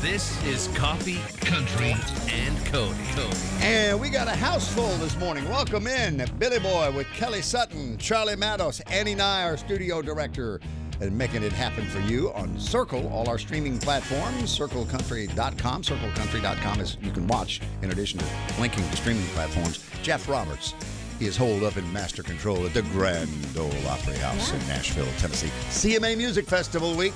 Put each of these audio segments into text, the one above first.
This is Coffee, Country, and Cody. And we got a house full this morning. Welcome in Billy Boy with Kelly Sutton, Charlie Mattos, Annie Nye, our studio director, and making it happen for you on Circle, all our streaming platforms, circlecountry.com. Circlecountry.com is you can watch, in addition to linking to streaming platforms. Jeff Roberts, he is holed up in master control at the Grand Ole Opry House in Nashville, Tennessee. CMA Music Festival week.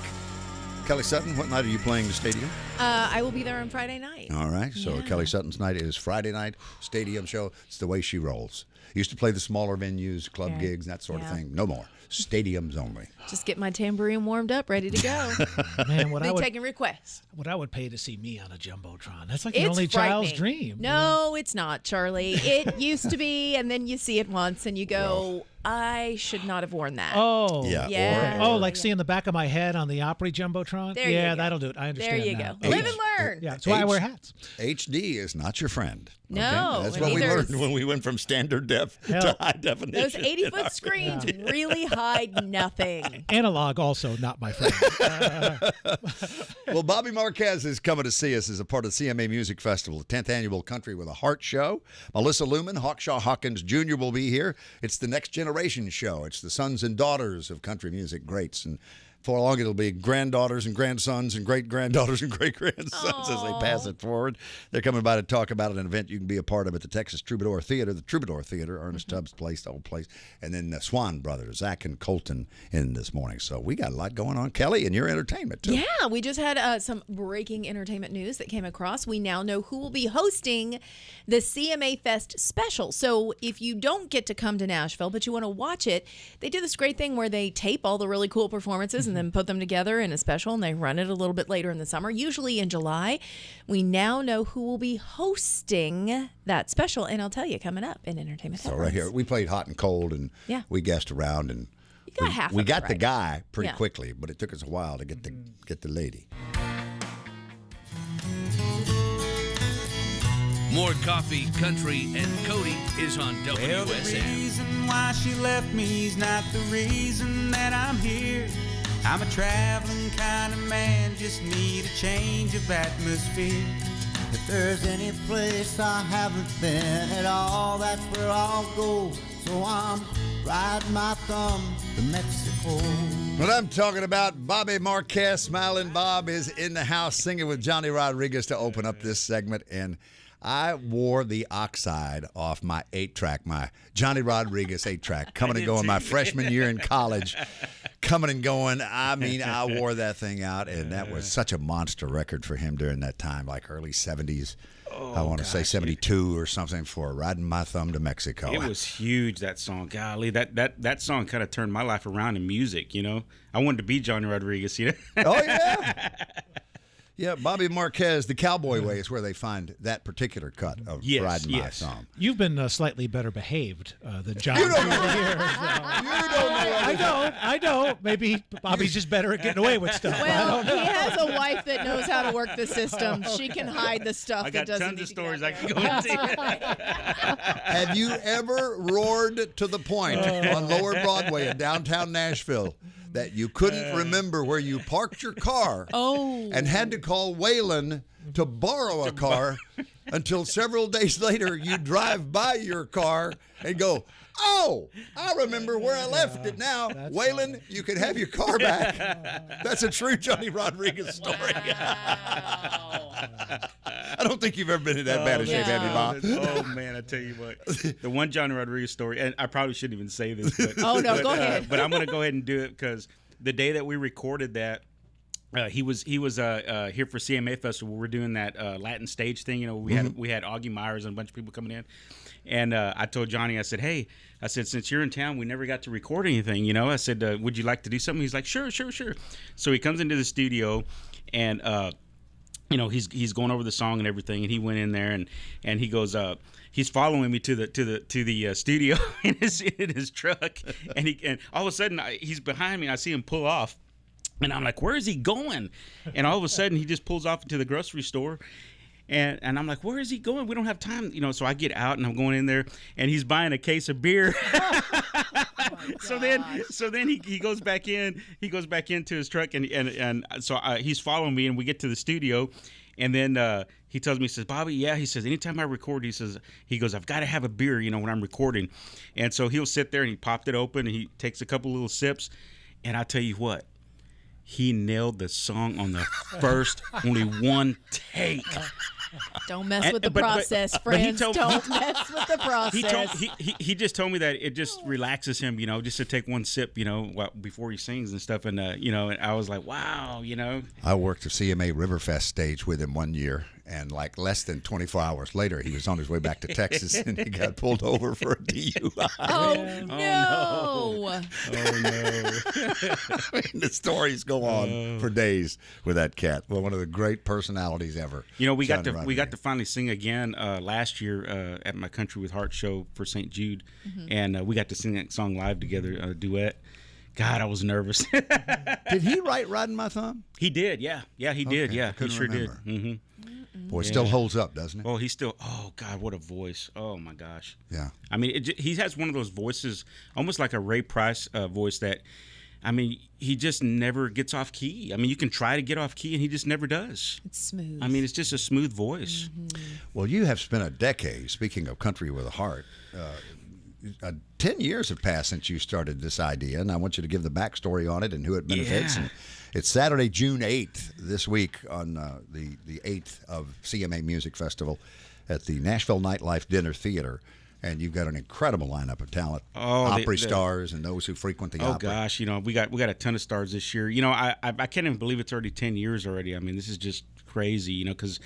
Kelly Sutton, what night are you playing the stadium? I will be there on Friday night. All right, so Kelly Sutton's night is Friday night, stadium show. It's the way she rolls. Used to play the smaller venues, club gigs, that sort of thing. No more. Stadiums only. Just get my tambourine warmed up, ready to go. Man, taking requests. What I would pay to see me on a Jumbotron. That's like the only child's dream. No, it's not, Charlie. It used to be, and then you see it once, and you go, I should not have worn that. Oh. Yeah. Like seeing the back of my head on the Opry Jumbotron? There you go. That'll do it. I understand There you now. go. Live and learn. Yeah, that's why I wear hats. HD is not your friend. No. That's what we learned when we went from standard def to high definition. Those 80-foot screens really hide nothing. Analog also not my friend. Well, Bobby Marquez is coming to see us as a part of the CMA Music Festival, the 10th annual Country with a Heart show. Melissa Luman, Hawkshaw Hawkins Jr. will be here. It's the next generation show. It's the sons and daughters of country music greats. And for long, it'll be granddaughters and grandsons and great-granddaughters and great-grandsons as they pass it forward. They're coming by to talk about an event you can be a part of at the Texas Troubadour Theater, Ernest Tubbs' place, the old place, and then the Swon Brothers, Zach and Colton, in this morning. So we got a lot going on. Kelly, and your entertainment, too. Yeah, we just had some breaking entertainment news that came across. We now know who will be hosting the CMA Fest special. So if you don't get to come to Nashville, but you want to watch it, they do this great thing where they tape all the really cool performances and then put them together in a special, and they run it a little bit later in the summer, usually in July. We now know who will be hosting that special, and I'll tell you coming up in Entertainment So right here, we played hot and cold, and we guessed around, and we got the guy pretty quickly, but it took us a while to get the lady. More Coffee, Country, and Cody is on WSM. Well, the reason why she left me is not the reason that I'm here. I'm a traveling kind of man, just need a change of atmosphere. If there's any place I haven't been at all, that's where I'll go. So I'm riding my thumb to Mexico. What I'm talking about, Bobby Marquez, Smiling Bob, is in the house singing with Johnny Rodriguez to open up this segment. And I wore the oxide off my 8-track, my Johnny Rodriguez 8-track, coming and going my freshman year in college. Coming and going. I mean, I wore that thing out, and that was such a monster record for him during that time, like early 70s. I want to say 72 or something, for Riding My Thumb to Mexico. It was huge, that song. Golly, that song kind of turned my life around in music, you know. I wanted to be Johnny Rodriguez, you know. Oh, yeah. Yeah, Bobby Marquez, the Cowboy Way is where they find that particular cut of Riding My Thumb. You've been slightly better behaved than John. You don't know. I know. Maybe Bobby's just better at getting away with stuff. Well, he has a wife that knows how to work the system. She can hide the stuff that doesn't need to I got tons of stories I can go into. Have you ever roared to the point on Lower Broadway in downtown Nashville that you couldn't remember where you parked your car and had to call Waylon to borrow a car until several days later you drive by your car and go, oh, I remember where I left it now. Waylon, you can have your car back. That's a true Johnny Rodriguez story. I don't think you've ever been in that bad a shape, have you, Bob? Oh, man, I tell you what. The one Johnny Rodriguez story, and I probably shouldn't even say this. But, go ahead. But I'm going to go ahead and do it because the day that we recorded that, he was here for CMA Festival. We're doing that Latin stage thing. You know, we had Augie Myers and a bunch of people coming in, and I told Johnny, I said, hey, since you're in town, we never got to record anything. You know, I said, would you like to do something? He's like, sure. So he comes into the studio, and you know, he's going over the song and everything, and he went in there and he goes, he's following me to the studio in his truck, and all of a sudden he's behind me. And I see him pull off. And I'm like, where is he going? And all of a sudden, he just pulls off into the grocery store. And I'm like, where is he going? We don't have time. You know, so I get out, and I'm going in there, and he's buying a case of beer. So then he goes back in. He goes back into his truck, and so he's following me, and we get to the studio, and then he tells me, he says, Bobby, yeah, he says, anytime I record, he goes, I've got to have a beer, when I'm recording, and so he'll sit there and he popped it open, and he takes a couple little sips, and I tell you what, he nailed the song on the first only one take. Don't mess with the process, friends. Don't mess with the process. He just told me that it just relaxes him, just to take one sip, before he sings and stuff. And, and I was like, wow, I worked a CMA Riverfest stage with him one year, and like less than 24 hours later, he was on his way back to Texas, and he got pulled over for a DUI. Oh, no. Oh, no. I mean, the stories go on for days with that cat. Well, one of the great personalities ever. We got to finally sing again last year at my Country with Heart show for St. Jude, and we got to sing that song live together, a duet. God, I was nervous. Did he write "Riding My Thumb"? He did, yeah, he did, yeah, he sure remember. did. Mm-hmm. Boy, it still holds up, doesn't it? Oh, he's still. Oh God, what a voice! Oh my gosh. Yeah. I mean, he has one of those voices, almost like a Ray Price voice that. I mean, he just never gets off key. I mean, you can try to get off key, and he just never does. It's smooth. I mean, it's just a smooth voice. Mm-hmm. Well, you have spent a decade, speaking of Country with a Heart, 10 years have passed since you started this idea, and I want you to give the backstory on it and who it benefits. Yeah. And it's Saturday, June 8th, this week on the 8th of CMA Music Festival at the Nashville Nightlife Dinner Theater. And you've got an incredible lineup of talent, Opry stars and those who frequent the Opry. Oh gosh, we got a ton of stars this year. I can't even believe it's already 10 years already. I mean, this is just crazy, because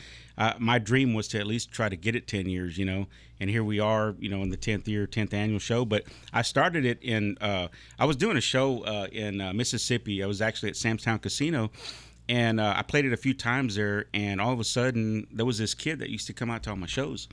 my dream was to at least try to get it 10 years, and here we are, in the 10th annual show. But I started it in, I was doing a show in Mississippi. I was actually at Sam's Town Casino. And I played it a few times there, and all of a sudden there was this kid that used to come out to all my shows.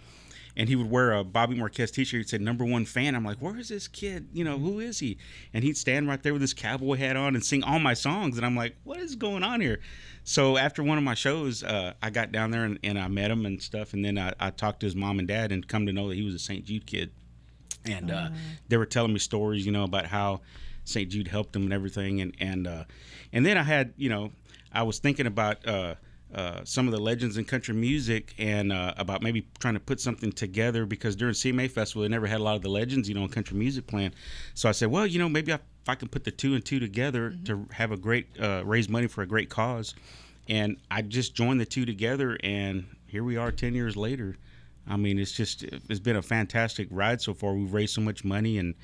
And he would wear a Bobby Marquez t-shirt. He'd say, #1 fan. I'm like, where is this kid? Who is he? And he'd stand right there with his cowboy hat on and sing all my songs. And I'm like, what is going on here? So after one of my shows, I got down there and I met him and stuff. And then I talked to his mom and dad and come to know that he was a St. Jude kid. And they were telling me stories, about how St. Jude helped him and everything. And then I had, I was thinking about some of the legends in country music and about maybe trying to put something together, because during CMA Festival, they never had a lot of the legends, in country music playing. So I said, well, maybe if I can put the two and two together to have a great, raise money for a great cause. And I just joined the two together, and here we are 10 years later. I mean, it's been a fantastic ride so far. We've raised so much money, and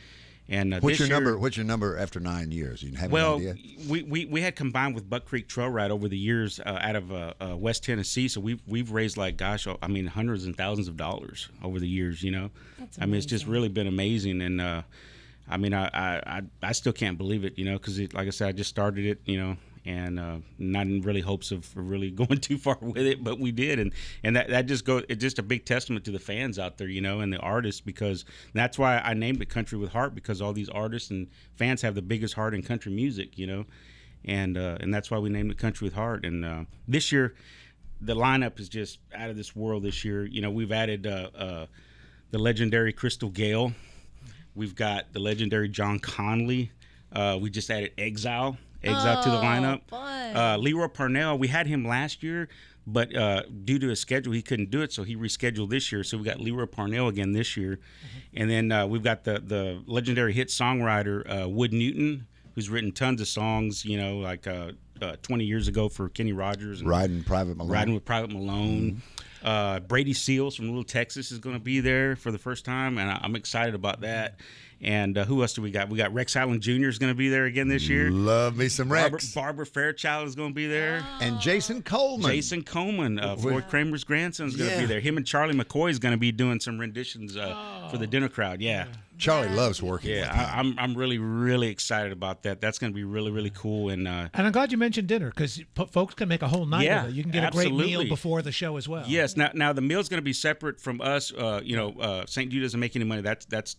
what's your number? What's your number after 9 years? You have an idea? we had combined with Buck Creek Trail Ride over the years out of West Tennessee, so we've raised hundreds and thousands of dollars over the years. That's I mean, it's just really been amazing, and I still can't believe it, because like I said, I just started it, and not in really hopes of really going too far with it, but we did, and that just it's just a big testament to the fans out there, and the artists, because that's why I named it Country with Heart, because all these artists and fans have the biggest heart in country music, and that's why we named it Country with Heart. And this year, the lineup is just out of this world. This year, we've added the legendary Crystal Gale, we've got the legendary John Conley, we just added Exile to the lineup. Leroy Parnell, we had him last year, but due to his schedule, he couldn't do it, so he rescheduled this year. So we got Leroy Parnell again this year. And then we've got the legendary hit songwriter Wood Newton, who's written tons of songs, 20 years ago for Kenny Rogers. And Riding with Private Malone. Brady Seals from Little Texas is going to be there for the first time, and I'm excited about that. And who else do we got? We got Rex Allen Jr. is going to be there again this year. Love me some Rex. Barbara Fairchild is going to be there. And Jason Coleman. Floyd Kramer's grandson, is going to be there. Him and Charlie McCoy is going to to be doing some renditions for the dinner crowd. Yeah. Charlie loves working with him. I'm really, really excited about that. That's going to be really, really cool. And I'm glad you mentioned dinner, because folks can make a whole night of it. You can get absolutely. a great meal before the show as well. Yes. Now the meal's going to be separate from us. St. Jude doesn't make any money. That's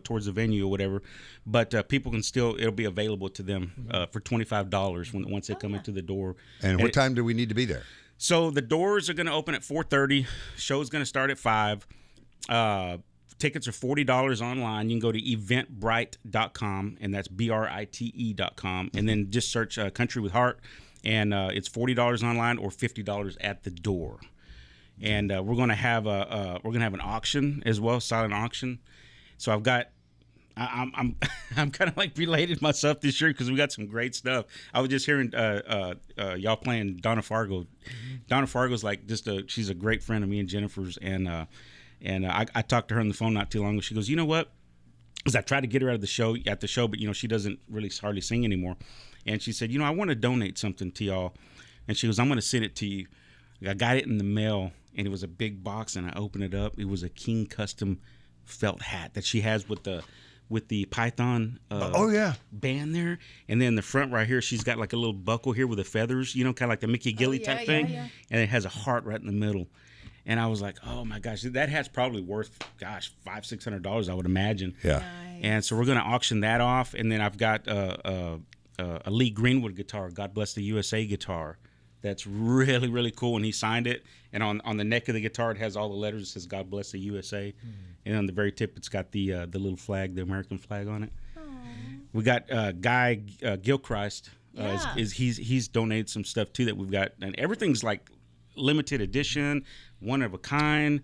towards the venue or whatever. But people can still, it'll be available to them for $25 once they come into the door. And what time do we need to be there? So the doors are going to open at 4:30. Show's going to start at 5. tickets are $40 online. You can go to eventbrite.com, and that's BRITE.com, and then just search Country with Heart, and it's $40 online or $50 at the door. And we're gonna have an auction as well, silent auction. So I'm kind of like related myself this year because we got some great stuff. I was just hearing y'all playing Donna Fargo. Donna Fargo's like she's a great friend of me and Jennifer's, and I talked to her on the phone not too long ago. She goes, you know what? Because I tried to get her out of the show but she doesn't really hardly sing anymore. And she said, I want to donate something to y'all. And she goes, I'm going to send it to you. I got it in the mail, and it was a big box, and I opened it up. It was a King Custom felt hat that she has with the Python band there. And then the front right here, she's got like a little buckle here with the feathers, kind of like the Mickey Gilly type thing. Yeah. And it has a heart right in the middle. And I was like, oh my gosh, that hat's probably worth, $500-$600, I would imagine. Yeah. Nice. And so we're going to auction that off. And then I've got a Lee Greenwood guitar, God Bless the USA guitar. That's really, really cool. And he signed it. And on the neck of the guitar, it has all the letters. It says God Bless the USA. And on the very tip, it's got the little flag, the American flag on it. Aww. We got Guy Gilchrist. Yeah. He's donated some stuff too that we've got. And everything's like limited edition, one of a kind.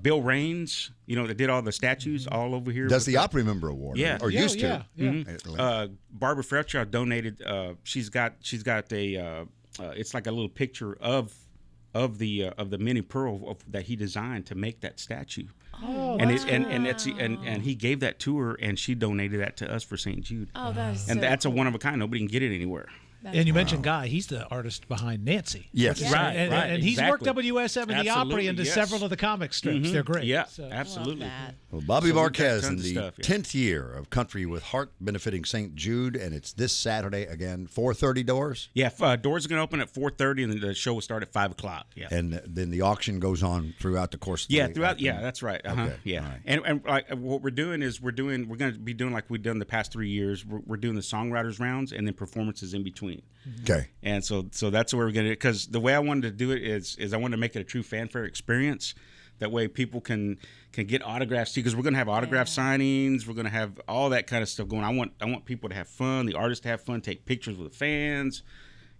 Bill Raines, that did all the statues all over here. Does the Opry Member Award? Yeah. Or used to. Yeah. Mm-hmm. Barbara Fairchild donated. She's got a. It's like a little picture of the mini pearl that he designed to make that statue. Oh, and he gave that to her, and she donated that to us for St. Jude. Oh, that's that's cool. a one of a kind. Nobody can get it anywhere. And you mentioned Guy. He's the artist behind Nancy. Yes. Right. And he's worked exactly. WSM and the Opry into several of the comic strips. Mm-hmm. They're great. Yeah, So. absolutely. Well, Bobby So we've got Marquez in tons of the stuff, 10th year of Country with Heart, benefiting St. Jude, and it's this Saturday again, 4:30 doors. Yeah, doors are going to open at 4:30, and then the show will start at 5 o'clock. Yeah. And then the auction goes on throughout the course of the week. That's right. Uh-huh. Okay, Yeah. all right. And like what we're doing is we're going to be doing like we've done the past 3 years. We're doing the songwriters rounds and then performances in between. Okay. And so that's where we're going to, because the way I wanted to do it is I wanted to make it a true fanfare experience. That way people can get autographs too, because we're going to have autograph signings. We're going to have all that kind of stuff going. I want people to have fun, the artists to have fun, take pictures with the fans.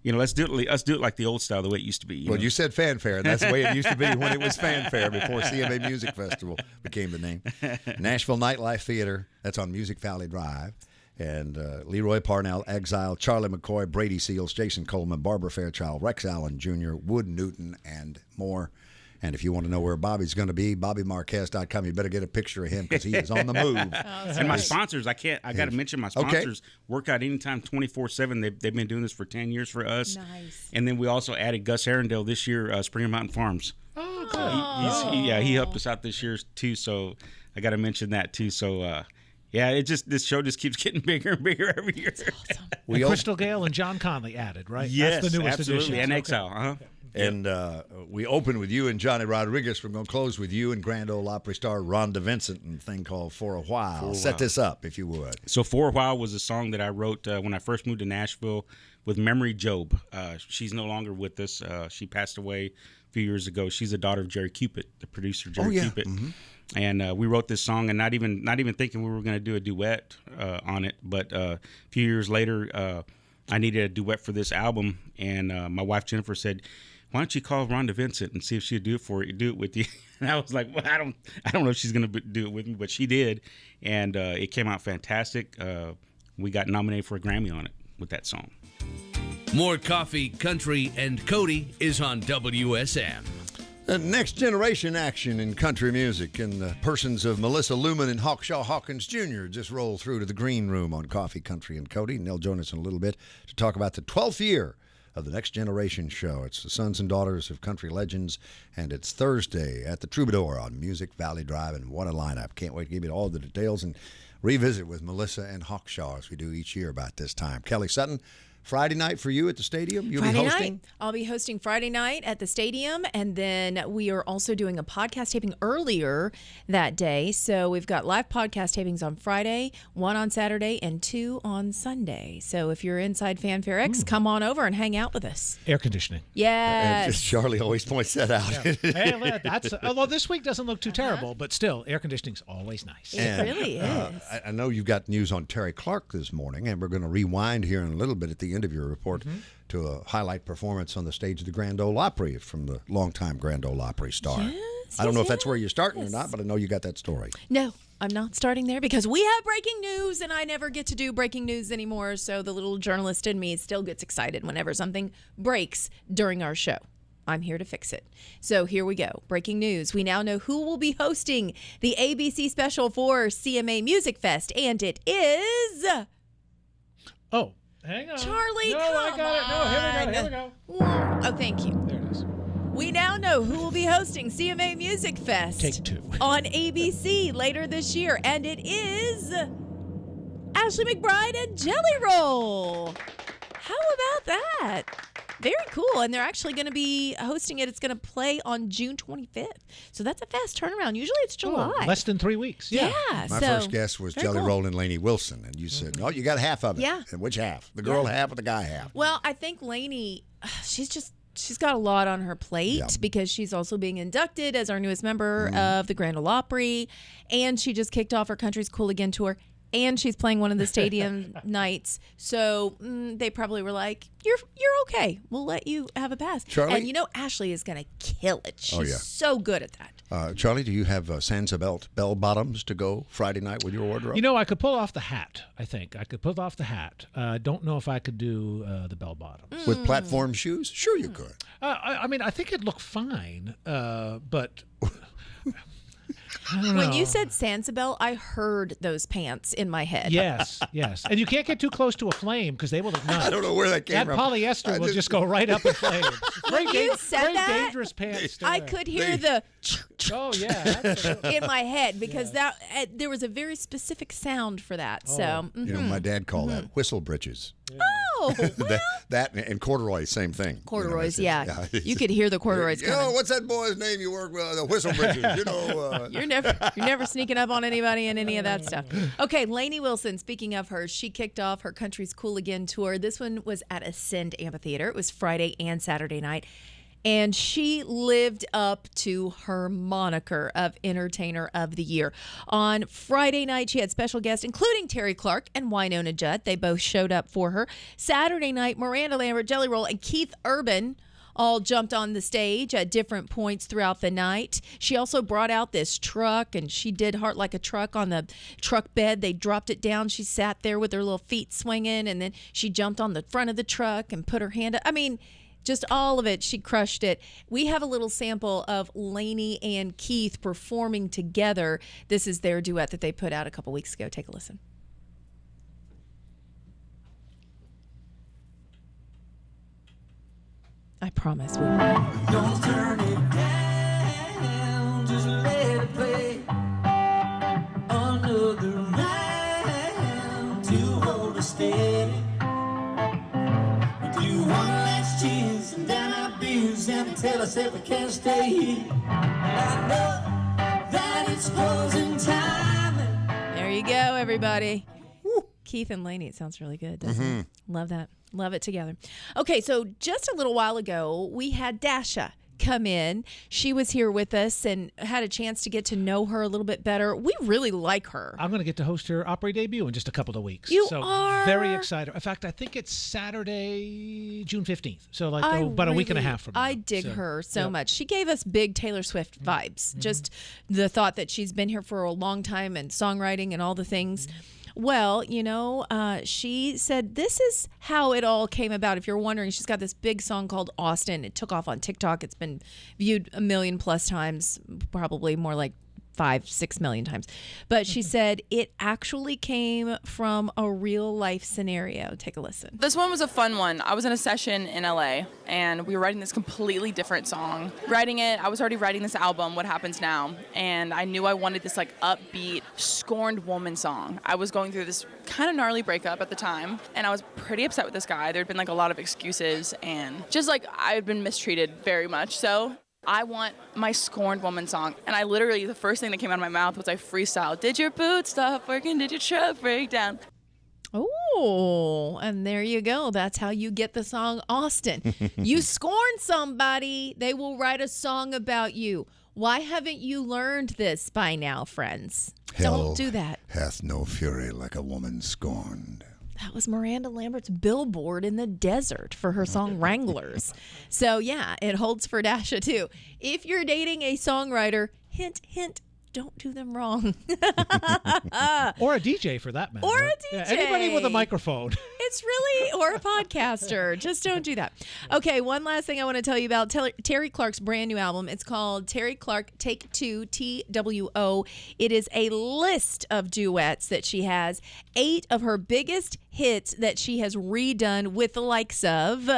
Let's do it like the old style, the way it used to be. You said fanfare, and that's the way it used to be when it was fanfare before CMA Music Festival became the name. Nashville Nightlife Theater, that's on Music Valley Drive. And Leroy Parnell, Exile, Charlie McCoy, Brady Seals, Jason Coleman, Barbara Fairchild, Rex Allen Jr., Wood Newton, and more. And if you want to know where Bobby's going to be, BobbyMarquez.com. You better get a picture of him because he is on the move. And my sponsors, I got to mention my sponsors. Work out anytime 24/7. They've been doing this for 10 years for us. Nice. And then we also added Gus Arundel this year, Springer Mountain Farms. Oh, good. He helped us out this year too. So I got to mention that too. So this show just keeps getting bigger and bigger every year. That's awesome. And Crystal Gale and John Conley added, right? Yes, That's the newest absolutely. addition. And Exile. Uh-huh. And we open with you and Johnny Rodriguez. We're going to close with you and Grand Ole Opry star Rhonda Vincent and a thing called For a While. Set this up, if you would. So For a While was a song that I wrote when I first moved to Nashville with Memory Job. She's no longer with us. She passed away a few years ago. She's the daughter of Jerry Cupid, the producer Jerry Cupid. Mm-hmm. And we wrote this song, and not even thinking we were going to do a duet on it. But a few years later, I needed a duet for this album, and my wife Jennifer said, "Why don't you call Rhonda Vincent and see if she'd do it with you?" And I was like, "Well, I don't know if she's going to do it with me," but she did, and it came out fantastic. We got nominated for a Grammy on it with that song. More coffee, country, and Cody is on WSM. Next generation action in country music in the persons of Melissa Luman and Hawkshaw Hawkins Jr. just roll through to the green room on Coffee, Country, and Cody. And they'll join us in a little bit to talk about the 12th year of the Next Generation show. It's the sons and daughters of country legends, and it's Thursday at the Troubadour on Music Valley Drive, and what a lineup. Can't wait to give you all the details and revisit with Melissa and Hawkshaw as we do each year about this time. Kelly Sutton, Friday night for you at the stadium? You'll Friday be hosting? night. I'll be hosting Friday night at the stadium, and then we are also doing a podcast taping earlier that day. So we've got live podcast tapings on Friday, 1 on Saturday, and 2 on Sunday. So if you're inside Fanfare X, come on over and hang out with us. Air conditioning. And Yes. Charlie always points that out. Hey, although this week doesn't look too terrible, but still, air conditioning's always nice. It really is. I know you've got news on Terry Clark this morning, and we're going to rewind here in a little bit at the end of your report to a highlight performance on the stage of the Grand Ole Opry from the longtime Grand Ole Opry star. I don't know if that's where you're starting or not, but I know you got that story. No, I'm not starting there because we have breaking news, and I never get to do breaking news anymore. So the little journalist in me still gets excited whenever something breaks during our show. I'm here to fix it. So here we go. Breaking news. We now know who will be hosting the ABC special for CMA Music Fest, and it is... Oh, hang on. Charlie, no, come I got it. No, here we go. Oh, thank you. There it is. We now know who will be hosting CMA Music Fest. Take 2. On ABC later this year, and it is Ashley McBride and Jelly Roll. How about that? Very cool. And they're actually going to be hosting it. It's going to play on June 25th. So that's a fast turnaround. Usually it's July. Oh, less than 3 weeks. Yeah. My first guess was very Jelly cool. Roll and Lainey Wilson, and you said, "No, you got half of it." Yeah. And which half? The girl half or the guy half? Well, I think Lainey, she's got a lot on her plate because she's also being inducted as our newest member of the Grand Ole Opry, and she just kicked off her Country's Cool Again tour, and she's playing one of the stadium nights. So they probably were like, "You're okay. We'll let you have a pass." Charlie? And you know Ashley is gonna kill it. She's so good at that. Charlie, do you have Sansa bell bottoms to go Friday night with your wardrobe? You know, I could pull off the hat, I think. I could pull off the hat. Don't know if I could do the bell bottoms. With platform shoes? Sure you could. I mean, I think it'd look fine, but... I don't know. When you said Sansabelle, I heard those pants in my head. Yes. And you can't get too close to a flame because they will ignite. I don't know where that came from. That polyester will just go right up in flames. When you said that, dangerous pants. I could hear the Oh, yeah. in my head because that there was a very specific sound for that. So You know, my dad called that whistle britches. oh, well, that and corduroy, same thing. corduroys, You know, yeah. You could hear the corduroys You know, coming. what's that boy's name you work with? The whistle britches. You know. You're never sneaking up on anybody and any of that stuff. Okay, Lainey Wilson, speaking of her, she kicked off her Country's Cool Again tour. This one was at Ascend Amphitheater. It was Friday and Saturday night. And she lived up to her moniker of Entertainer of the Year. On Friday night, she had special guests, including Terry Clark and Winona Judd. They both showed up for her. Saturday night, Miranda Lambert, Jelly Roll, and Keith Urban all jumped on the stage at different points throughout the night. She also brought out this truck, and she did Heart Like a Truck on the truck bed. They dropped it down. She sat there with her little feet swinging, and then she jumped on the front of the truck and put her hand up. I mean, just all of it. She crushed it. We have a little sample of Lainey and Keith performing together. This is their duet that they put out a couple weeks ago. Take a listen. I promise we will. Don't turn it down, just let it play. Another round to hold us steady. We do one last chance and down our beers and tell us if we can stay. I know that it's closing time. There you go, everybody. Woo. Keith and Lainey, it sounds really good, doesn't it? Love that. Love it together. Okay, so just a little while ago, we had Dasha come in. She was here with us and had a chance to get to know her a little bit better. We really like her. I'm going to get to host her Opry debut in just a couple of weeks. You so are? Very excited. In fact, I think it's Saturday, June 15th. So like about a week and a half from now. I dig her so much. She gave us big Taylor Swift vibes. Just the thought that she's been here for a long time and songwriting and all the things. Well, you know, she said this is how it all came about. If you're wondering, she's got this big song called Austin. It took off on TikTok. It's been viewed 1 million+ times, probably more like 5-6 million times. But she said it actually came from a real life scenario. Take a listen. This one was a fun one. I was in a session in LA and we were writing this completely different song. Writing it, I was already writing this album, What Happens Now, and I knew I wanted this like upbeat, scorned woman song. I was going through this kind of gnarly breakup at the time, and I was pretty upset with this guy. There'd been like a lot of excuses and just like I had been mistreated very much. So I want my scorned woman song. And I literally, the first thing that came out of my mouth was I freestyle. Did your boots stop working? Did your truck break down? Oh, and there you go. That's how you get the song Austin. You scorn somebody, they will write a song about you. Why haven't you learned this by now, friends? Don't do that. Hath no fury like a woman scorned. That was Miranda Lambert's billboard in the desert for her song Wranglers. So, yeah, it holds for Dasha, too. If you're dating a songwriter, hint, hint, don't do them wrong. Or a DJ, for that matter. Or a DJ. Yeah, anybody with a microphone. It's really, or a podcaster. Just don't do that. Okay, one last thing I want to tell you about Terry Clark's brand new album. It's called Terry Clark Take Two, TWO. It is a list of duets that she has, 8 of her biggest hits that she has redone with the likes of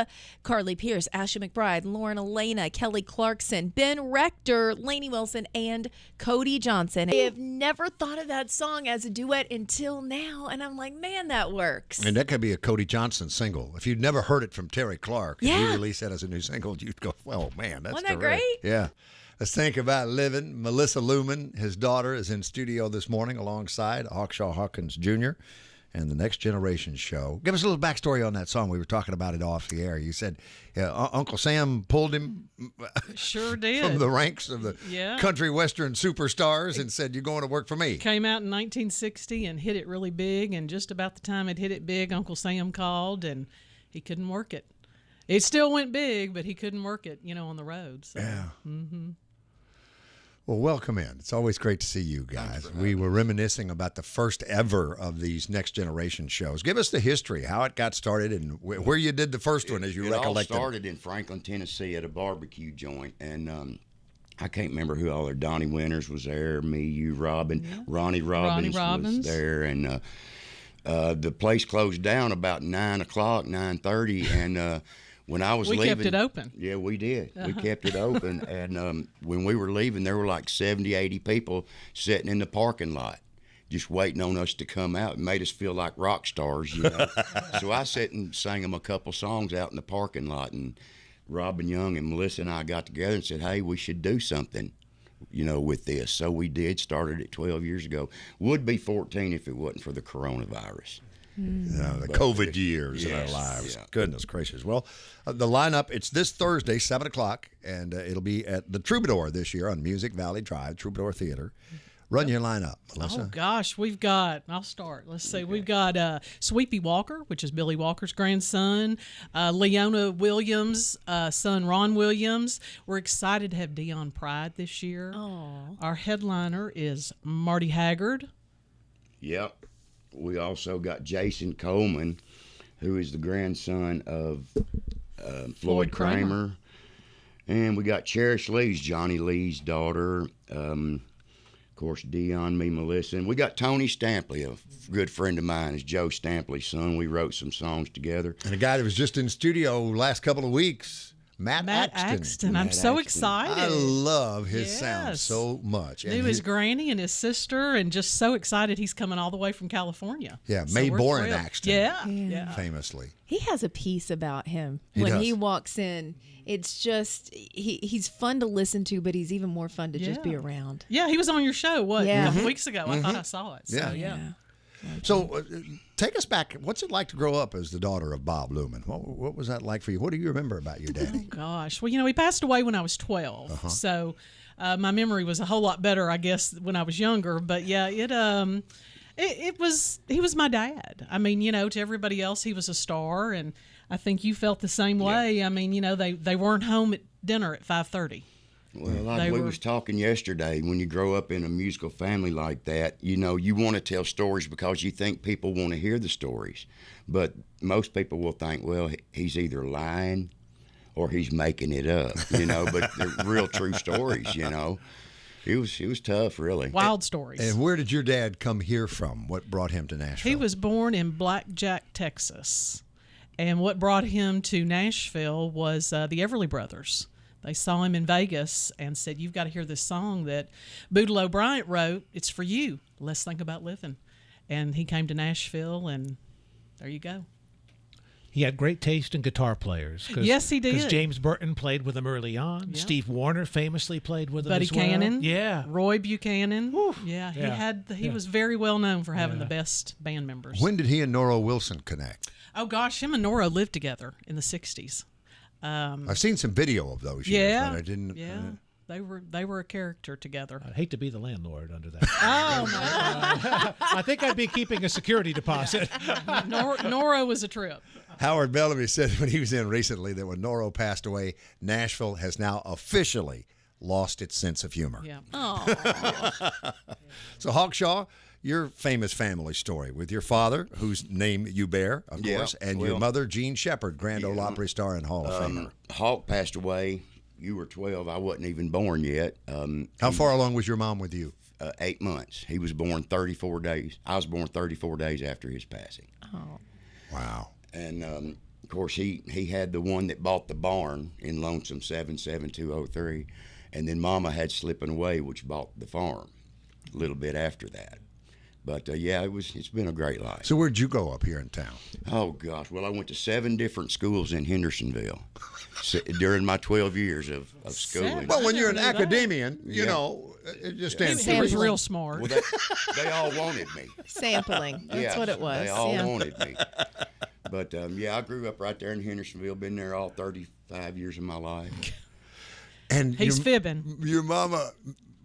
Carly Pearce, Ashley McBride, Lauren Elena, Kelly Clarkson, Ben Rector, Lainey Wilson, and Cody Johnson. I have never thought of that song as a duet until now, and I'm like, man, that works. And that could be a Cody Johnson single. If you'd never heard it from Terry Clark, and he released that as a new single, you'd go, well, man, that's Wasn't that terrific. great? Yeah. Let's think about living. Melissa Luman, his daughter, is in studio this morning alongside Hawkshaw Hawkins Jr. and the Next Generation show. Give us a little backstory on that song. We were talking about it off the air. You said Uncle Sam pulled him Sure did. from the ranks of the country western superstars and said, you're going to work for me. Came out in 1960 and hit it really big, and just about the time it hit it big, Uncle Sam called, and he couldn't work it. It still went big, but he couldn't work it, on the road. So. Yeah. Well, welcome in. It's always great to see you guys. We were reminiscing about the first ever of these Next Generation shows. Give us the history, how it got started, and where you did the first one, as you recollect. It all started in Franklin, Tennessee at a barbecue joint, and I can't remember who all there. Donnie Winters was there, me, you, Robin. Ronnie Robbins was there, and the place closed down about 9 o'clock, 9:30, and when I was leaving, we kept it open. Yeah, we did. We kept it open. And when we were leaving, there were like 70, 80 people sitting in the parking lot just waiting on us to come out. It made us feel like rock stars, So I sat and sang them a couple songs out in the parking lot. And Robin Young and Melissa and I got together and said, hey, we should do something, with this. So we did. Started it 12 years ago. Would be 14 if it wasn't for the coronavirus. The COVID years in our lives. Yeah. Goodness gracious. Well, the lineup, it's this Thursday, 7 o'clock, and it'll be at the Troubadour this year on Music Valley Drive, Troubadour Theater. Run your lineup, Melissa. Oh, gosh. I'll start. Let's see. We've got Sweepy Walker, which is Billy Walker's grandson, Leona Williams' son, Ron Williams. We're excited to have Dion Pride this year. Aww. Our headliner is Marty Haggard. Yep. We also got Jason Coleman, who is the grandson of Floyd Kramer. And we got Cherish Lee's, Johnny Lee's daughter. Of course, Dion, me, Melissa. And we got Tony Stampley, a good friend of mine, is Joe Stampley's son. We wrote some songs together. And a guy that was just in studio last couple of weeks, Matt Axton. I'm so excited. I love his sound so much. Knew his granny and his sister, and just so excited he's coming all the way from California. Yeah, Mae Boren Axton. Yeah. Famously. He has a piece about him He when does. he walks in. It's just, he's fun to listen to, but he's even more fun to just be around. Yeah, he was on your show, a couple weeks ago. I thought I saw it. So, Yeah. So take us back. What's it like to grow up as the daughter of Bob Luman? What was that like for you? What do you remember about your daddy? Oh, gosh. Well, he passed away when I was 12. So my memory was a whole lot better, I guess, when I was younger. But, yeah, he was my dad. I mean, to everybody else, he was a star. And I think you felt the same way. I mean, they weren't home at dinner at 5:30. Well, like we was talking yesterday, when you grow up in a musical family like that, you want to tell stories because you think people want to hear the stories. But most people will think, well, he's either lying or he's making it up, but they're real true stories, It was tough, really. Wild stories. And where did your dad come here from? What brought him to Nashville? He was born in Blackjack, Texas. And what brought him to Nashville was the Everly Brothers. They saw him in Vegas and said, "You've got to hear this song that Boodle Bryant wrote. It's for you. Let's think about living." And he came to Nashville, and there you go. He had great taste in guitar players. Yes, he did. Because James Burton played with him early on. Yeah. Steve Wariner famously played with him Buddy as well. Cannon. Yeah. Roy Buchanan. Whew. Yeah, Yeah. he was very well known for having the best band members. When did he and Nora Wilson connect? Oh, gosh, him and Nora lived together in the 60s. I've seen some video of those years, Yeah. but I didn't. Yeah. They were a character together. I'd hate to be the landlord under that. Oh, my. I think I'd be keeping a security deposit. Nora was a trip. Howard Bellamy said when he was in recently that when Nora passed away, Nashville has now officially lost its sense of humor. Yeah. So, Hawkshaw, your famous family story with your father, whose name you bear, of Yeah, course, and your well, mother, Jean Shepard, Grand Ole Opry star and Hall of Famer. Hawk passed away. You were 12. I wasn't even born yet. How far along was your mom with you? 8 months. He was born 34 days. I was born 34 days after his passing. Oh. Wow. And, of course, he had the one that bought the barn in Lonesome 77203. And then Mama had Slipping Away, which bought the farm a little bit after that. But, yeah, it's been a great life. So where'd you go up here in town? Oh, gosh. Well, I went to 7 different schools in Hendersonville during my 12 years of schooling. Well, when you're an never knew that. academian, you know, it just stands to Sam's reason. real smart. Well, they all wanted me. Sampling. That's Yeah, what it was. They all yeah. wanted me. But, yeah, I grew up right there in Hendersonville, been there all 35 years of my life. And He's fibbing. Your mama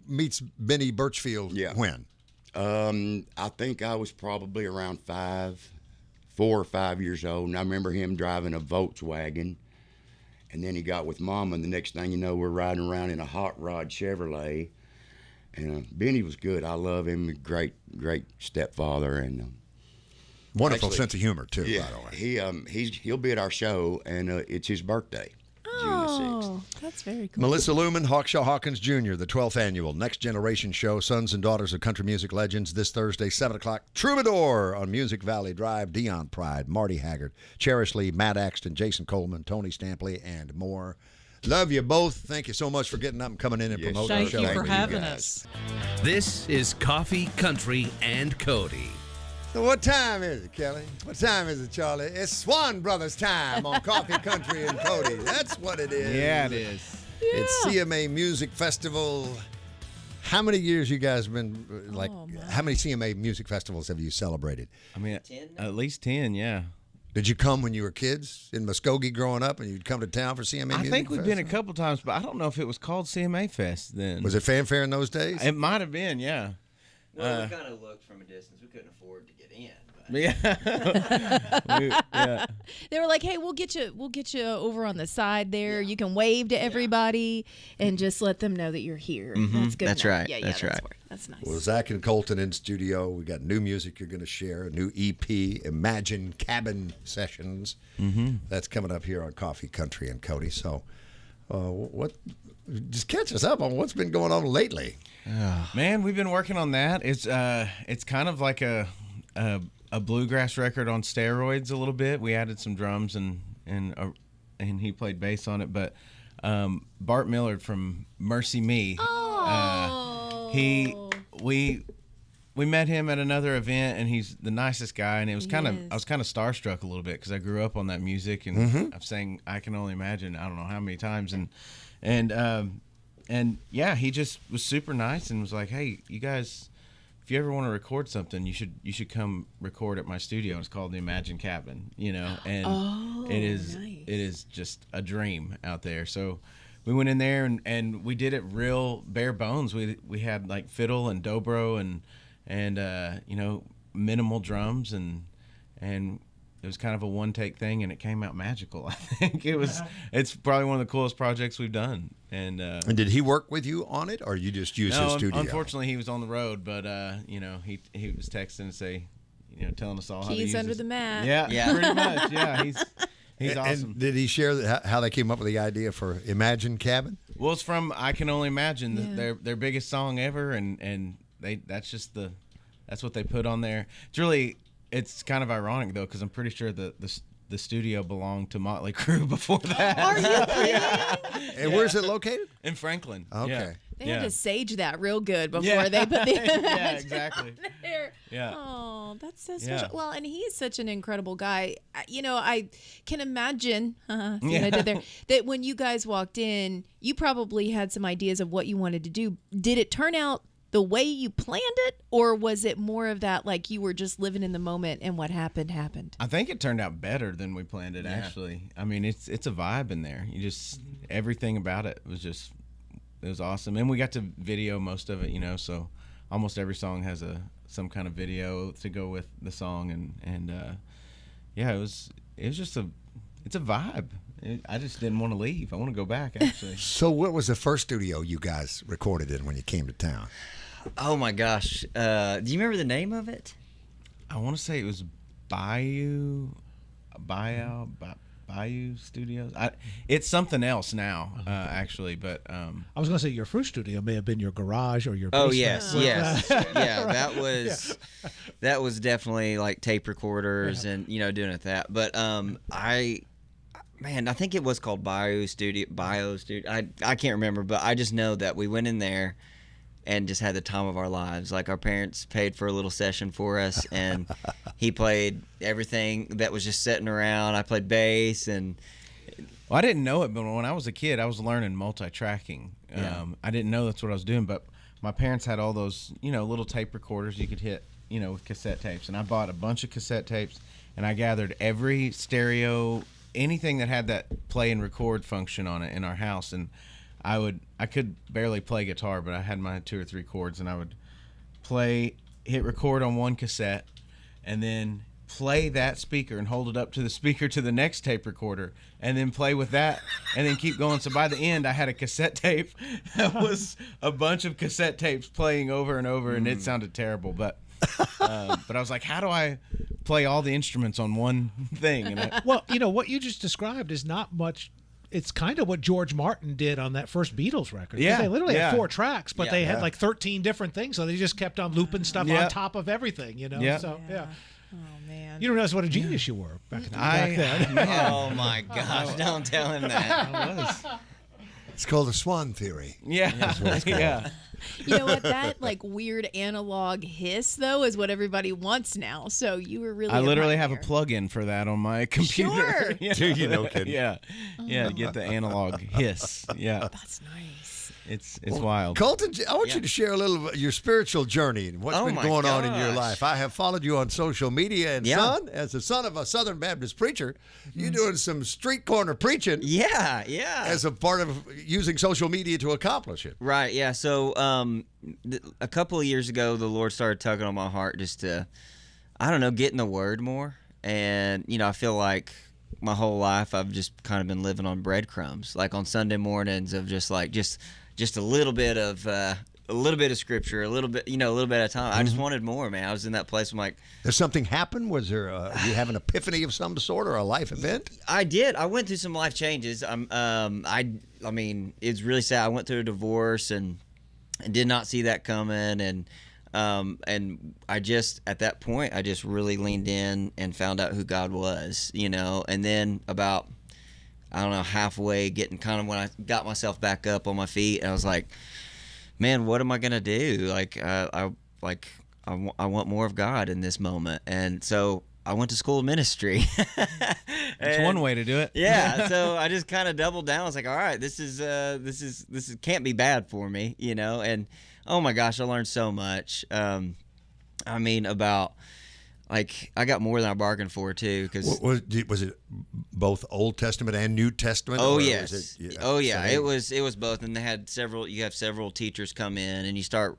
meets Benny Birchfield when? I think I was probably around 4 or 5 years old, and I remember him driving a Volkswagen, and then he got with Mama, and the next thing you know, we're riding around in a hot rod Chevrolet, and Benny was good. I love him, great stepfather, and Wonderful actually, sense of humor too, yeah, by the way. he'll be at our show, and it's his birthday. June the 6th. Oh, that's very cool. Melissa Luman, Hawkshaw Hawkins Jr., the 12th annual Next Generation Show, Sons and Daughters of Country Music Legends, this Thursday, 7 o'clock. Troubadour on Music Valley Drive, Dion Pride, Marty Haggard, Cherish Lee, Matt Axton, Jason Coleman, Tony Stampley, and more. Love you both. Thank you so much for getting up and coming in and promoting the Thank show. you for Thank you, having guys. us. This is Coffee, Country, and Cody. So what time is it, Kelly? What time is it, Charlie? It's Swon Brothers time on Coffee, Country, and Cody. That's what it is. Yeah, it is. It's CMA Music Festival. How many years you guys been, how many CMA Music Festivals have you celebrated? I mean, at least 10, yeah. Did you come when you were kids in Muskogee growing up and you'd come to town for CMA Music I think we've been a Festival? couple times, but I don't know if it was called CMA Fest then. Was it fanfare in those days? It might have been, yeah. Well, we kind of looked from a distance. We couldn't afford to get in. Yeah. They were like, "Hey, we'll get you over on the side there. You can wave to everybody and just let them know that you're here." That's good. That's enough. right. Yeah, That's right. That's nice. Well, Zach and Colton in studio. We got new music you're going to share, a new EP, Imagine Cabin Sessions. That's coming up here on Coffee, Country, and Cody. So, just catch us up on what's been going on lately. Man, we've been working on that. It's kind of like a bluegrass record on steroids a little bit. We added some drums and he played bass on it. But Bart Millard from Mercy Me, we met him at another event, and he's the nicest guy. And it was I was kind of starstruck a little bit because I grew up on that music, and I've sang "I Can Only Imagine" I don't know how many times, and yeah, he just was super nice and was like, "Hey, you guys, if you ever want to record something, you should come record at my studio. It's called the Imagine Cabin, and it is just a dream out there." So we went in there and we did it real bare bones. We had like fiddle and dobro and minimal drums and it was kind of a one take thing, and it came out magical. I think it's probably one of the coolest projects we've done. And did he work with you on it, or you just use his studio? Unfortunately, he was on the road, but he was texting to say, telling us all how to use Keys under the mat. Yeah, pretty much. Yeah, he's awesome. And did he share how they came up with the idea for Imagine Cabin? Well, it's from I Can Only Imagine, their biggest song ever, and that's what they put on there. It's kind of ironic though, because I'm pretty sure the studio belonged to Motley Crue before that. Are you kidding? And where's it located? In Franklin. Okay. Yeah. They had to sage that real good before they put the yeah, exactly. there. Yeah. Oh, that's so special. Yeah. Well, and he is such an incredible guy. I can imagine see what I did there, that when you guys walked in, you probably had some ideas of what you wanted to do. Did it turn out the way you planned it, or was it more of that like you were just living in the moment and what happened? I think it turned out better than we planned it, actually. I mean, it's a vibe in there. You just, everything about it was awesome. And we got to video most of it, so almost every song has some kind of video to go with the song, and it was just it's a vibe. I just didn't want to leave. I want to go back, actually. So what was the first studio you guys recorded in when you came to town? Oh my gosh. Do you remember the name of it? I want to say it was Bayou Studios. It's something else now, actually. But I was going to say your first studio may have been your garage or your Oh basement. yes. That was definitely like tape recorders and doing it that. But I think it was called Bio Studio. I can't remember, but I just know that we went in there and just had the time of our lives. Like, our parents paid for a little session for us, and he played everything that was just sitting around. I played bass, and well, I didn't know it, but when I was a kid, I was learning multi-tracking. I didn't know that's what I was doing, but my parents had all those, little tape recorders you could hit, with cassette tapes, and I bought a bunch of cassette tapes, and I gathered every stereo, anything that had that play and record function on it in our house, and I could barely play guitar, but I had my 2 or 3 chords, and I would hit record on one cassette, and then play that speaker and hold it up to the speaker to the next tape recorder, and then play with that, and then keep going. So by the end, I had a cassette tape that was a bunch of cassette tapes playing over and over, and it sounded terrible, but I was like, how do I play all the instruments on one thing? And Well, what you just described is not much. It's kind of what George Martin did on that first Beatles record. Yeah, they literally had 4 tracks, but they had Yeah. like 13 different things, so they just kept on looping stuff on top of everything, Yeah. So yeah. Oh man. You don't realize what a genius you were back then. Oh my gosh! Don't tell him that. It's called the Swan theory. Yeah. Yeah. You know what? That like weird analog hiss though is what everybody wants now. So you were really. I literally have a pioneer. plug-in for that on my computer. Sure. Yeah. Do you know, kidding? Yeah. Yeah, to get the analog hiss. Yeah. That's nice. It's wild. Colton, I want you to share a little of your spiritual journey and what's Oh been my going on in your gosh. life. I have followed you on social media, and son, as the son of a Southern Baptist preacher, you're doing some street corner preaching Yeah. as a part of using social media to accomplish it. Right, yeah. So a couple of years ago, the Lord started tugging on my heart just to, I don't know, get in the Word more. And, I feel like my whole life I've just kind of been living on breadcrumbs, like on Sunday mornings of just a little bit of scripture, a little bit at a time. I just wanted more, man. I was in that place. I'm like, Did something happen? Was there you have an epiphany of some sort or a life event? I did. I went through some life changes. I mean, it's really sad. I went through a divorce and did not see that coming, and I just, at that point, I just really leaned in and found out who God was, and then about, I don't know, halfway getting kind of when I got myself back up on my feet, and I was like, man, what am I going to do? I want more of God in this moment. And so I went to school of ministry. That's one way to do it. Yeah, so I just kind of doubled down. I was like, all right, this can't be bad for me, and oh my gosh, I learned so much. I mean, about, like, I got more than I bargained for too. Cause Was it both Old Testament and New Testament? Oh or yes. was it, Oh yeah. same? It was both, and they had several. You have several teachers come in, and you start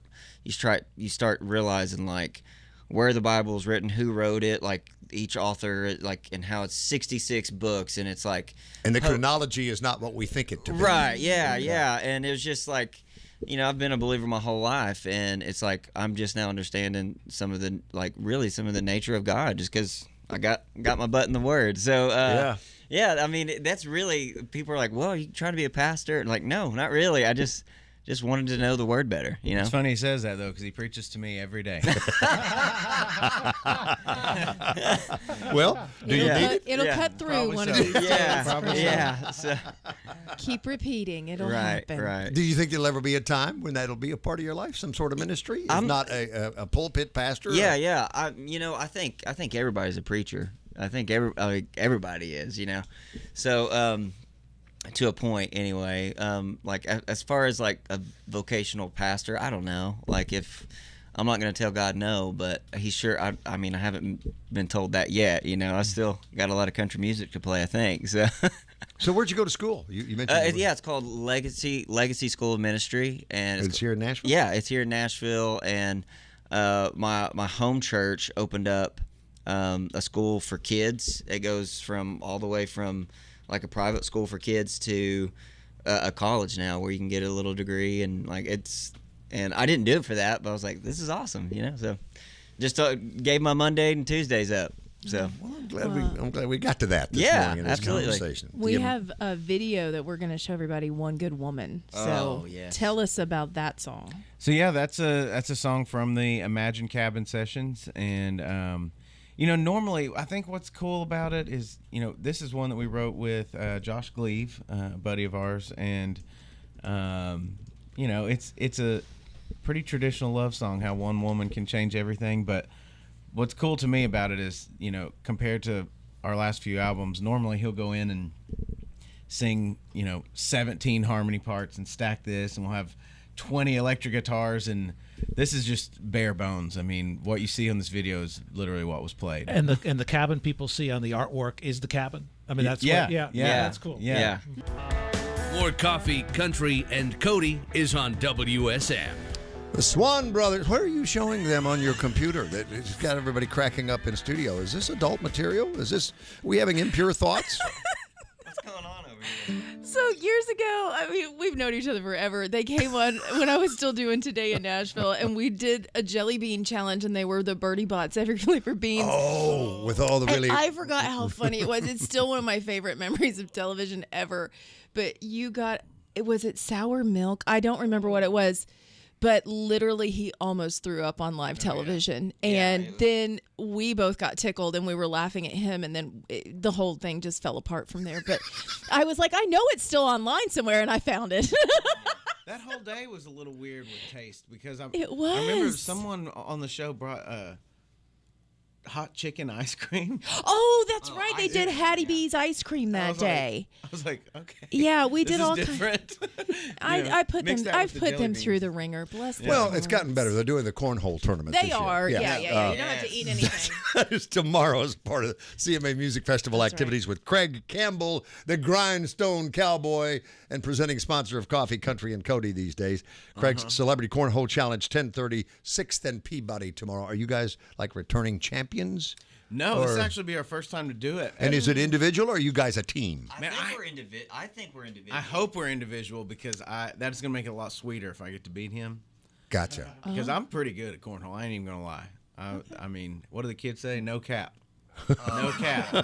realizing like where the Bible is written, who wrote it, like each author, like, and how it's 66 books, and it's like. And the chronology is not what we think it to be. Right. Yeah. And it was just like, I've been a believer my whole life, and it's like I'm just now understanding some of the nature of God, just because I got my butt in the Word. So yeah. I mean, that's really, people are like, well, you trying to be a pastor? Like, no, not really. I just wanted to know the Word better, you know. It's funny he says that though, because he preaches to me every day. Well, do you need it? It'll cut through one of these days. Yeah. So. Keep repeating. It'll happen. Right. Do you think there'll ever be a time when that'll be a part of your life, some sort of ministry? If not a pulpit pastor? Yeah. I think everybody's a preacher. I think everybody is, you know. So to a point anyway. Like as far as like a vocational pastor, I don't know. Like if I'm not going to tell God no, but he's sure. I mean, I haven't been told that yet. You know, I still got a lot of country music to play, I think. So. So where'd you go to school? You mentioned. Yeah, it's called Legacy School of Ministry, and it's here in Nashville. Yeah, it's here in Nashville, and my home church opened up a school for kids. It goes from all the way from like a private school for kids to a college now, where you can get a little degree, and like it's. And I didn't do it for that, but I was like, this is awesome, you know. So just gave my Monday and Tuesdays up. So well, I'm glad we got to that this morning in this conversation. We have a video that we're going to show everybody, One Good Woman. So tell us about that song. So yeah, that's a song from the Imagine Cabin sessions, and you know, normally I think what's cool about it is, you know, this is one that we wrote with Josh Gleave, a buddy of ours, and you know, it's a pretty traditional love song, how one woman can change everything. But what's cool to me about it is, you know, compared to our last few albums, normally he'll go in and sing, you know, 17 harmony parts and stack this, and we'll have 20 electric guitars, and this is just bare bones. I mean, what you see on this video is literally what was played. And the cabin people see on the artwork is the cabin. I mean, that's that's cool. Yeah. More coffee, country, and Cody is on WSM. The Swon Brothers. What are you showing them on your computer? That it's got everybody cracking up in studio. Is this adult material? Are we having impure thoughts? What's going on over here? So years ago, I mean, we've known each other forever. They came on when I was still doing Today in Nashville, and we did a jelly bean challenge, and they were the Birdie Bots, every flavor beans. Oh, with all the really. And I forgot how funny it was. It's still one of my favorite memories of television ever. But you got, was it sour milk? I don't remember what it was. But literally, he almost threw up on live television. And then we both got tickled, and we were laughing at him. And then the whole thing just fell apart from there. But I was like, I know it's still online somewhere, and I found it. That whole day was a little weird with taste, because I was. remember someone on the show brought hot chicken ice cream. Oh, that's right. They did Hattie B's ice cream that day. I was like, okay. Yeah, we did all different. I put them. I've put them through the ringer. Bless them. Well, it's gotten better. They're doing the cornhole tournament. They are. Yeah. You don't have to eat anything. That is tomorrow as part of CMA Music Festival activities with Craig Campbell, the Grindstone Cowboy, and presenting sponsor of Coffee, Country, and Cody these days. Craig's Celebrity Cornhole Challenge, 10:30, 6th and Peabody tomorrow. Are you guys like returning champions? No, this will actually be our first time to do it. And is it individual, or are you guys a team? I think we're individual. I hope we're individual, because that's going to make it a lot sweeter if I get to beat him. Gotcha. Because I'm pretty good at cornhole. I ain't even going to lie. I mean, what do the kids say? No cap. No cap. No,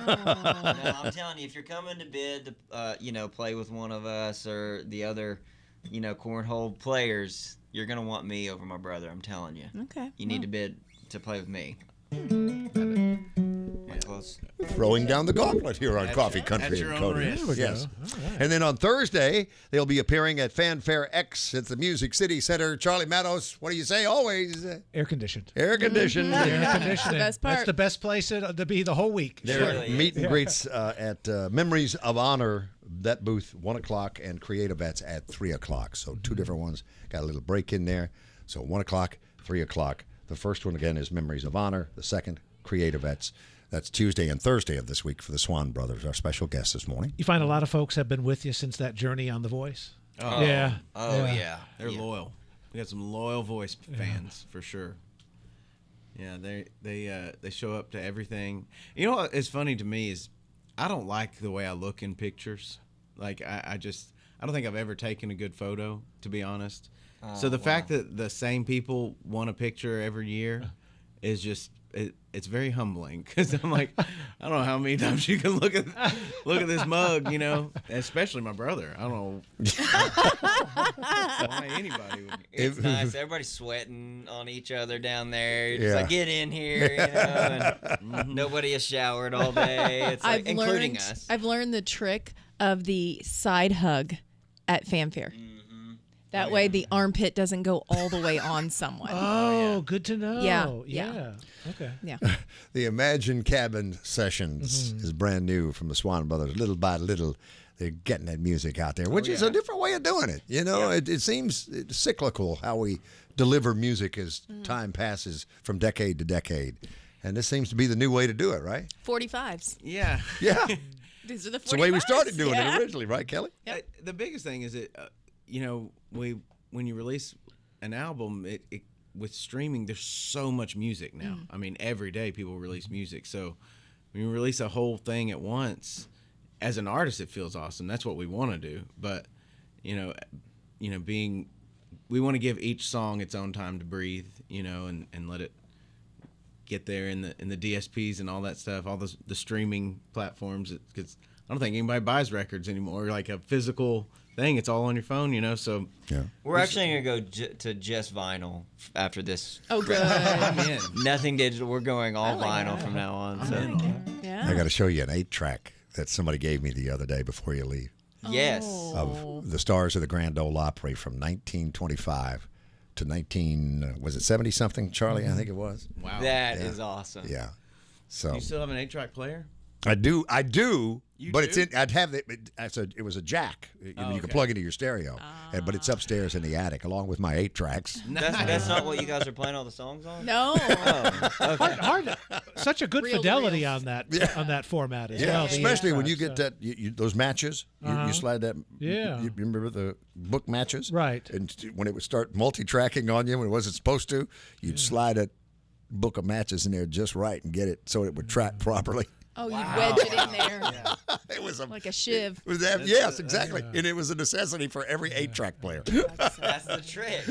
I'm telling you, if you're coming to bid to, play with one of us or the other, cornhole players, you're going to want me over my brother. I'm telling you. Okay. You need to bid to play with me. Close. Throwing down the gauntlet here on Coffee, Country, and Cody. Yes. Right. And then on Thursday, they'll be appearing at Fanfare X at the Music City Center. Charlie Mattos, what do you say? Always air conditioned. Air conditioned. Air conditioning. The best part. That's the best place to be the whole week. There meet and greets at Memories of Honor. That booth 1 o'clock, and Creativettes at 3 o'clock. So two different ones. Got a little break in there. So 1 o'clock, 3 o'clock. The first one, again, is Memories of Honor. The second, Creativettes. That's Tuesday and Thursday of this week for the Swon Brothers, our special guests this morning. You find a lot of folks have been with you since that journey on The Voice. Oh. Yeah. Oh, yeah. They're loyal. We got some loyal Voice fans, for sure. Yeah, they show up to everything. You know what is funny to me is I don't like the way I look in pictures. Like, I don't think I've ever taken a good photo, to be honest. So the fact that the same people want a picture every year, is just it's very humbling because I'm like, I don't know how many times you can look at this mug, you know, especially my brother. I don't know why anybody would. It's nice. Everybody's sweating on each other down there. You're just Yeah. like, get in here, you know. And nobody has showered all day. It's like, including us. I've learned the trick of the side hug at fanfare. That way the armpit doesn't go all the way on someone. Oh, good to know. Yeah. Okay. Yeah. The Imagine Cabin Sessions is brand new from the Swon Brothers. Little by little, they're getting that music out there, which is a different way of doing it. You know, it seems cyclical how we deliver music as time passes from decade to decade. And this seems to be the new way to do it, right? 45s. Yeah. Yeah. These are the 45s. It's the way we started doing it originally, right, Kelly? The biggest thing is that, you know, when you release an album, it with streaming, there's so much music now. I mean, every day people release music. So when you release a whole thing at once, as an artist, it feels awesome. That's what we want to do. But, we want to give each song its own time to breathe, you know, and let it get there in the DSPs and all that stuff, all the streaming platforms. Because I don't think anybody buys records anymore, like a physical thing. It's all on your phone, you know. So we're actually gonna go to just vinyl after this. Oh, good. I'm in. Nothing digital. We're going all vinyl from now on. I got to show you an 8-track that somebody gave me the other day before you leave. Yes. Of the stars of the Grand Ole Opry from 1925 to was it 70 something, Charlie? I think it was. Wow. That is awesome. Yeah. So you still have an 8-track player? I do. You but do? it's in. I'd have it. It was a jack. You can plug into your stereo, but it's upstairs in the attic along with my 8 tracks. That's not what you guys are playing all the songs on? No. Hard. Such a good Reel to fidelity reels. on that format as Yeah, well. the especially when 8 you get tracks, that those matches. You slide that. Yeah. You remember the book matches? Right. And when it would start multi-tracking on you when it wasn't supposed to, you'd slide a book of matches in there just right and get it so it would track properly. Oh, you wedge it in there. It was like a shiv. Yes, exactly. And it was a necessity for every 8-track player. That's the trick.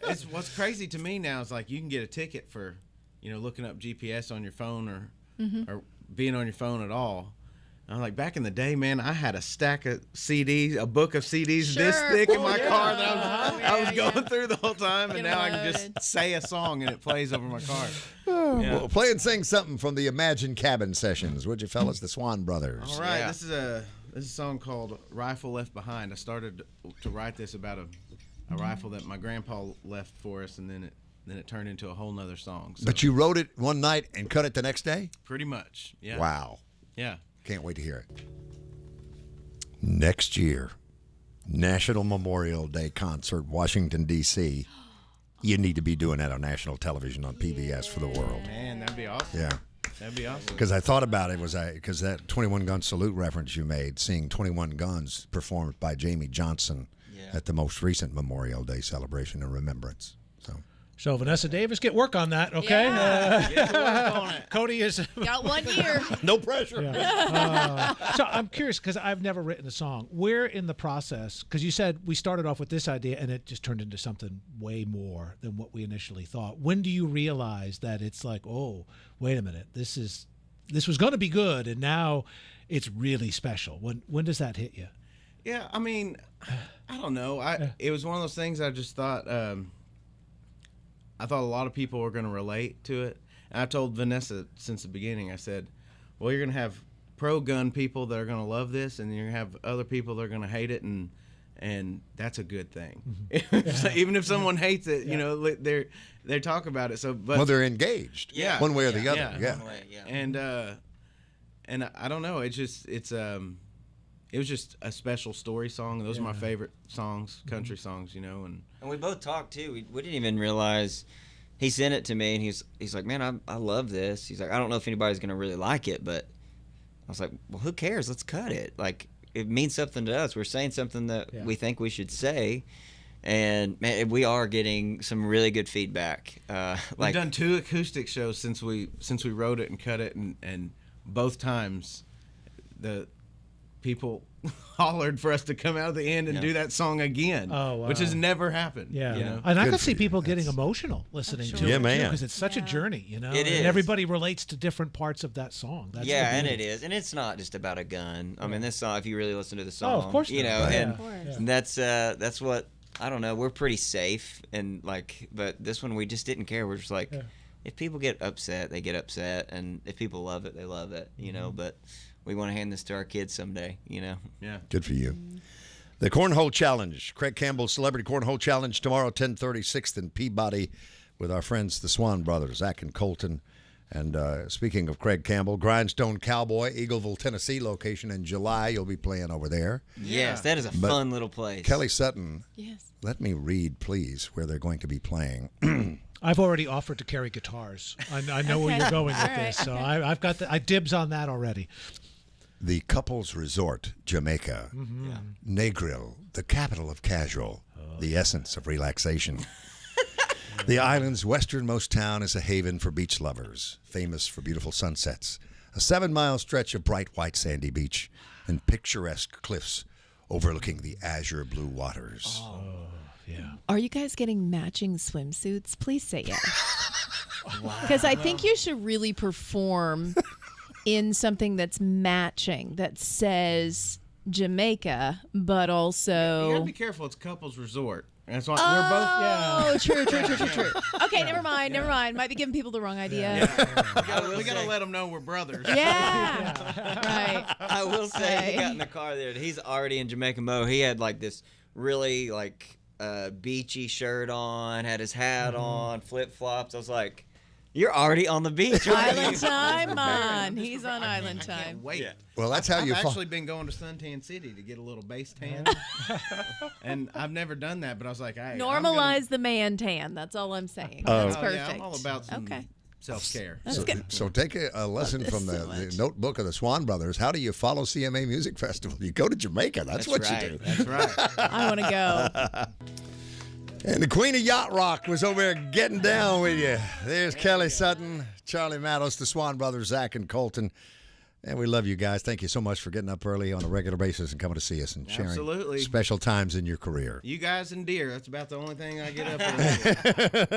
It's what's crazy to me now is like you can get a ticket for, looking up GPS on your phone or being on your phone at all. I'm like, back in the day, man, I had a stack of CDs, a book of CDs this thick in my car that I was going through the whole time, and now I can just say a song and it plays over my car. Well, play and sing something from the Imagine Cabin Sessions, would you fellas? The Swon Brothers. All right, this is a song called "Rifle Left Behind." I started to write this about a rifle that my grandpa left for us, and then it turned into a whole nother song. So, But you wrote it one night and cut it the next day? pretty much, yeah. Wow. Yeah. Can't wait to hear it. Next year, National Memorial Day concert, Washington, D.C. You need to be doing that on national television on PBS for the world. Man, that'd be awesome. Yeah. That'd be awesome. Because I thought about it, because that 21 Gun Salute reference you made, seeing 21 Guns performed by Jamie Johnson at the most recent Memorial Day celebration and remembrance. So Vanessa Davis, get work on that, okay? Yeah. Get to work on it. Cody is Got 1 year. No pressure. So I'm curious because I've never written a song. Where in the process, because you said we started off with this idea and it just turned into something way more than what we initially thought. When do you realize that it's like, oh, wait a minute, this was going to be good and now it's really special? When does that hit you? Yeah, I mean, I don't know. It was one of those things I just thought. I thought a lot of people were going to relate to it. And I told Vanessa since the beginning, I said, well, you're going to have pro-gun people that are going to love this, and you're going to have other people that are going to hate it, and that's a good thing. Mm-hmm. Even if someone hates it, they talk about it. But they're engaged, one way or the other. Yeah. One way, yeah. And I don't know. It was just a special story song. Those are my favorite songs, country songs, And we both talked too. We didn't even realize. He sent it to me, and he's like, "Man, I love this." He's like, "I don't know if anybody's gonna really like it, but," I was like, "Well, who cares? Let's cut it. Like, it means something to us. We're saying something that we think we should say." And man, we are getting some really good feedback. We've done 2 acoustic shows since we wrote it and cut it, and both times the people hollered for us to come out at the end and do that song again, which has never happened. Yeah, you know? and I can see people getting emotional listening to it, man, because it's such a journey, you know. It is. And everybody relates to different parts of that song. That's and it is, and it's not just about a gun. I mean, this song, if you really listen to the song, of course you not. know, Right. and that's what I don't know. We're pretty safe, and like, but this one we just didn't care. We're just like, if people get upset, they get upset, and if people love it, they love it, you know. But we want to hand this to our kids someday, you know. Yeah. Good for you. The Cornhole Challenge, Craig Campbell's Celebrity Cornhole Challenge tomorrow, 10:30, 6th and Peabody, with our friends the Swon Brothers, Zach and Colton. And speaking of Craig Campbell, Grindstone Cowboy, Eagleville, Tennessee location in July. You'll be playing over there. Yes, that is a fun little place. Kelly Sutton, Yes. let me read, please, where they're going to be playing. I've already offered to carry guitars. I know where you're going with this, so I've got I dibs on that already. The Couples Resort, Jamaica. Negril, the capital of casual, the essence of relaxation. The island's westernmost town is a haven for beach lovers, famous for beautiful sunsets, a 7-mile stretch of bright white sandy beach, and picturesque cliffs overlooking the azure blue waters. Are you guys getting matching swimsuits? Please say yes. Because I think you should really perform in something that's matching, that says Jamaica, but also. You gotta be careful. It's couples resort. That's why Oh, we're both. true. Okay, never mind. Might be giving people the wrong idea. We gotta let them know we're brothers. Right. I will say, he got in the car there. He's already in Jamaica mode. He had like this really like beachy shirt on, had his hat on, flip flops. I was like, "You're already on the beach." Island time on. He's on island time. Wait. Well, that's how I've you actually been going to Suntan City to get a little base tan, and I've never done that. But I was like, hey, Normalize the man tan. That's all I'm saying. That's perfect. Yeah, I'm all about some self-care. So take a lesson from the notebook of the Swon Brothers. How do you follow CMA Music Festival? You go to Jamaica. That's what right. you do. That's right. I want to go. And the Queen of Yacht Rock was over there getting down with you. There's Kelly Sutton, Charlie Mattos, the Swon Brothers, Zach and Colton. And we love you guys. Thank you so much for getting up early on a regular basis and coming to see us and sharing special times in your career. You guys and deer. That's about the only thing I get up with.